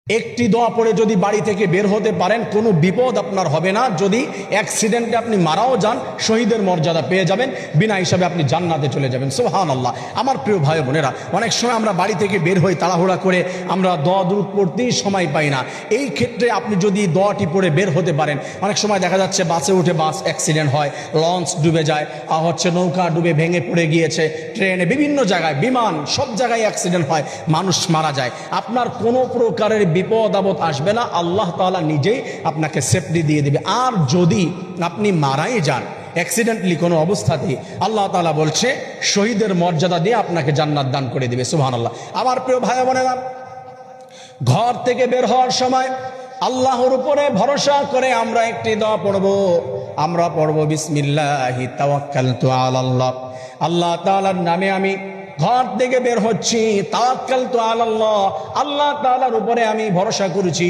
একটি দোয়া পড়ে যদি বাড়ি থেকে বের হতে পারেন, কোনো বিপদ আপনার হবে না। যদি অ্যাক্সিডেন্টে আপনি মারাও যান, শহীদের মর্যাদা পেয়ে যাবেন, বিনা হিসাবে আপনি জান্নাতে চলে যাবেন। সুবহানাল্লাহ। আমার প্রিয় ভাই বোনেরা, অনেক সময় আমরা বাড়ি থেকে বের হই তাড়াহুড়া করে, আমরা দোয়া দুরূদ পড়তেই সময় পাই না। এই ক্ষেত্রে আপনি যদি দোয়াটি পড়ে বের হতে পারেন, অনেক সময় দেখা যাচ্ছে বাসে উঠে বাস অ্যাক্সিডেন্ট হয়, লঞ্চ ডুবে যায়, নৌকা ডুবে ভেঙে পড়ে গিয়েছে, ট্রেনে, বিভিন্ন জায়গায়, বিমান, সব জায়গায় অ্যাক্সিডেন্ট হয়, মানুষ মারা যায়। আপনার কোনো প্রকারের বিপদ আপদ আসবে না, আল্লাহ তাআলা নিজেই আপনাকে সেফটি দিয়ে দেবে। আর যদি আপনি মারাই যান অ্যাক্সিডেন্টলি কোনো অবস্থাতেই, আল্লাহ তাআলা বলছে শহীদের মর্যাদা দিয়ে আপনাকে জান্নাত দান করে দিবে। সুবহানাল্লাহ। আমার প্রিয় ভাই বোনেরা, ঘর থেকে বের হওয়ার সময় আল্লাহর উপরে ভরসা করে আমরা একটি দোয়া পড়ব। আমরা পড়ব বিসমিল্লাহি তাওয়াক্কালতু আলাল্লাহ। আল্লাহ তাআলার নামে আমি ঘর থেকে বের হচ্ছি, তাওয়াক্কালতু আলাল্লাহ, আল্লাহ তাআলার উপরে আমি ভরসা করেছি।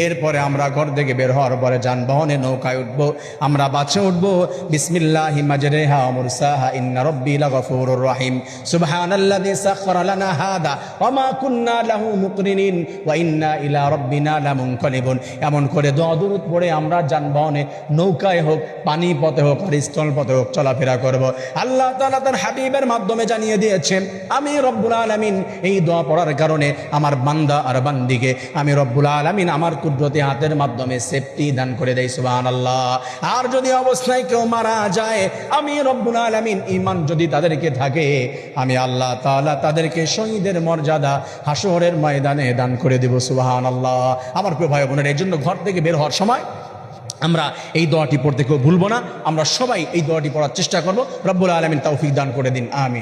এরপরে আমরা ঘর থেকে বের হওয়ার পরে যানবাহনে, নৌকায় উঠবো, আমরা বাসে উঠবো, বিসমিল্লাহি মাজরিহা ওয়া মুরসাহা ইন্না রাব্বি লাগফুরুর রহিম সুবহানাল্লাযী সাখখারা লানা হাদা ওয়া মা কুন্না লাহু মুকরিনিন ওয়া ইন্না ইলা রাব্বিনা লামুনকালিবুন। এমন করে দোয়া দুরূদ পড়ে আমরা যানবাহনে, নৌকায় হোক, পানি পথে হোক, আর স্থল পথে হোক চলাফেরা করব। আল্লাহ তাআলা তার হাবিবের মাধ্যমে জানিয়ে দিয়েছেন, আমি রব্বুল আলামিন এই দোয়া পড়ার কারণে আমার বান্দা আর বান্দিকে আমি রব্বুল আলামিন আমার কুদরতি হাতের মাধ্যমে সেফটি দান করে দেই। সুবহানাল্লাহ। আর যদি অবস্থায় কেউ মারা যায়, আমি রব্বুল আলামিন ঈমান যদি তাদেরকে থাকে, আমি আল্লাহ তাআলা তাদেরকে শহীদের মর্যাদা হাশরের ময়দানে দান করে দেব। সুবহানাল্লাহ। আমার প্রিয় ভাই বোনেরা, এই জন্য ঘর থেকে বের হওয়ার সময় আমরা এই দোয়াটি পড়তে কেউ ভুলবো না। আমরা সবাই এই দোয়াটি পড়ার চেষ্টা করব। রব্বুল আলামিন তৌফিক দান করে দিন। আমিন।